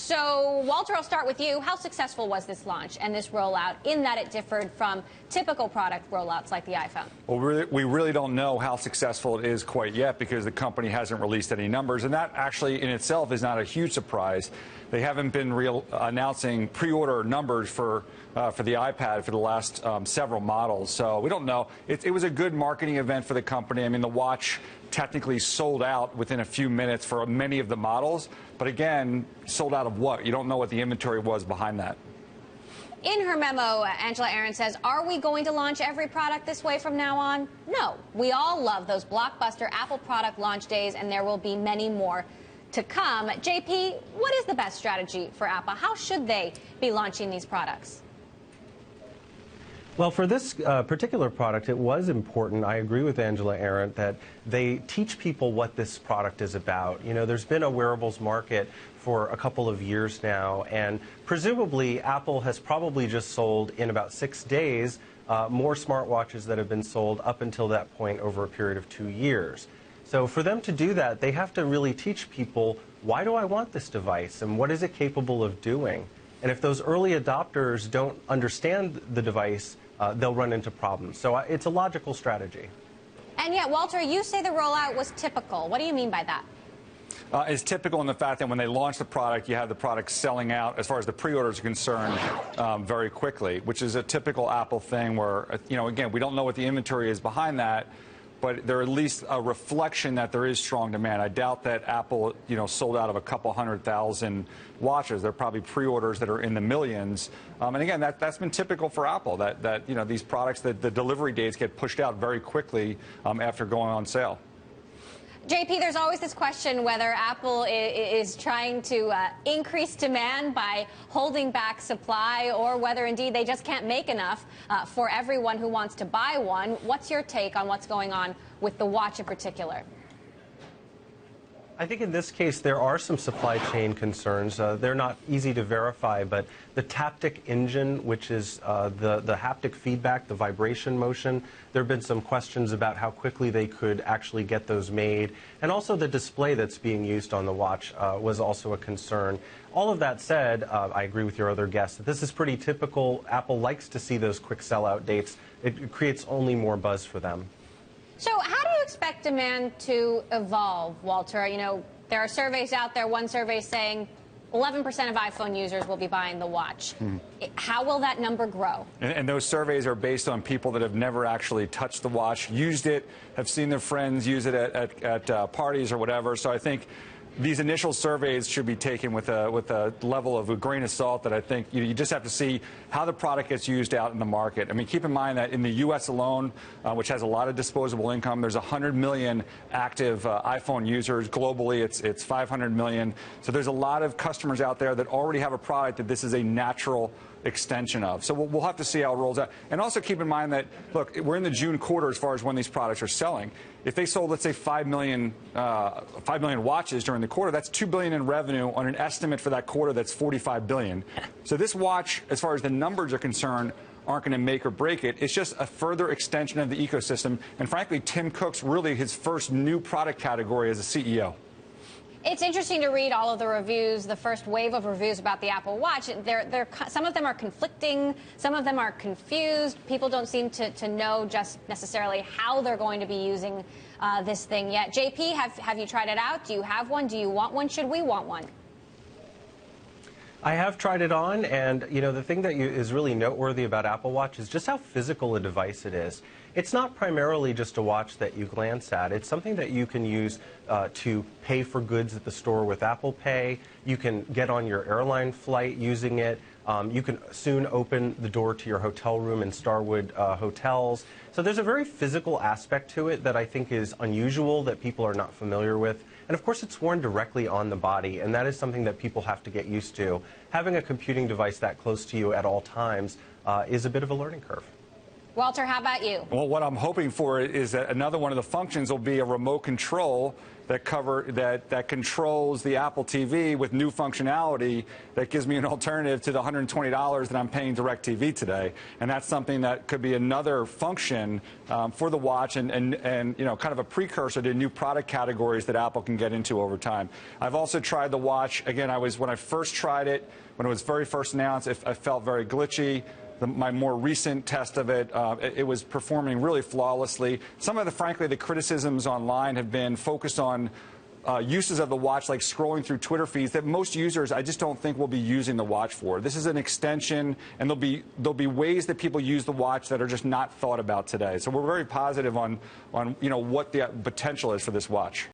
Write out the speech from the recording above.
So, Walter, I'll start with you. How successful was this launch and this rollout in that it differed from typical product rollouts like the iPhone? Well, we really don't know how successful it is quite yet because the company hasn't released any numbers, and that actually in itself is not a huge surprise. They haven't been announcing pre-order numbers for the iPad for the last several models, so we don't know. It was a good marketing event for the company. I mean, the watch technically sold out within a few minutes for many of the models, but again, sold out of what? You don't know what the inventory was behind that. In her memo, Angela Arendt says, are we going to launch every product this way from now on? No. We all love those blockbuster Apple product launch days, and there will be many more to come. JP, what is the best strategy for Apple? How should they be launching these products? Well, for this particular product, it was important, I agree with Angela Arendt, that they teach people what this product is about. You know, there's been a wearables market for a couple of years now, and presumably Apple has probably just sold in about 6 days more smartwatches that have been sold up until that point over a period of 2 years. So for them to do that, they have to really teach people, why do I want this device and what is it capable of doing? And if those early adopters don't understand the device, they'll run into problems. So it's a logical strategy. And yet, Walter, you say the rollout was typical. What do you mean by that? It's typical in the fact that when they launch the product, you have the product selling out, as far as the pre-orders are concerned, very quickly, which is a typical Apple thing where, you know, again, we don't know what the inventory is behind that, but they're at least a reflection that there is strong demand. I doubt that Apple, you know, sold out of a couple 100,000 watches. They're probably pre-orders that are in the millions. And again, that's been typical for Apple, that you know, these products, that the delivery dates get pushed out very quickly after going on sale. JP, there's always this question whether Apple is trying to increase demand by holding back supply, or whether indeed they just can't make enough for everyone who wants to buy one. What's your take on what's going on with the watch in particular? I think in this case there are some supply chain concerns. They're not easy to verify, but the Taptic engine, which is the haptic feedback, the vibration motion, there have been some questions about how quickly they could actually get those made. And also the display that's being used on the watch was also a concern. All of that said, I agree with your other guests that this is pretty typical. Apple likes to see those quick sellout dates. It creates only more buzz for them. So how do you expect demand to evolve, Walter? You know, there are surveys out there, one survey saying 11% of iPhone users will be buying the watch. How will that number grow? And those surveys are based on people that have never actually touched the watch, used it, have seen their friends use it at parties or whatever. So I think these initial surveys should be taken with a level of a grain of salt that I think you just have to see how the product gets used out in the market. I mean, keep in mind that in the U.S. alone, which has a lot of disposable income, there's 100 million active iPhone users. Globally, it's 500 million. So there's a lot of customers out there that already have a product that this is a natural extension of. So we'll have to see how it rolls out. And also keep in mind that, look, we're in the June quarter as far as when these products are selling. If they sold, let's say, 5 million watches during the quarter, that's $2 billion in revenue on an estimate for that quarter that's $45 billion. So this watch, as far as the numbers are concerned, aren't going to make or break it. It's just a further extension of the ecosystem. And frankly, Tim Cook's really his first new product category as a CEO. It's interesting to read all of the reviews, the first wave of reviews about the Apple Watch. Some of them are conflicting, some of them are confused. People don't seem to know just necessarily how they're going to be using this thing yet. JP, have you tried it out? Do you have one? Do you want one? Should we want one? I have tried it on, and you know, the thing that is really noteworthy about Apple Watch is just how physical a device it is. It's not primarily just a watch that you glance at. It's something that you can use to pay for goods at the store with Apple Pay. You can get on your airline flight using it. You can soon open the door to your hotel room in Starwood hotels. So there's a very physical aspect to it that I think is unusual, that people are not familiar with. And of course, it's worn directly on the body, and that is something that people have to get used to. Having a computing device that close to you at all times is a bit of a learning curve. Walter, how about you? Well, what I'm hoping for is that another one of the functions will be a remote control that controls the Apple TV with new functionality that gives me an alternative to the $120 that I'm paying DirecTV today. And that's something that could be another function for the watch and you know, kind of a precursor to new product categories that Apple can get into over time. I've also tried the watch. Again, when I first tried it, when it was very first announced, I felt very glitchy. My more recent test of it, it was performing really flawlessly. Some of frankly, the criticisms online have been focused on uses of the watch, like scrolling through Twitter feeds, that most users, I just don't think will be using the watch for. This is an extension, and there'll be ways that people use the watch that are just not thought about today. So we're very positive on you know, what the potential is for this watch.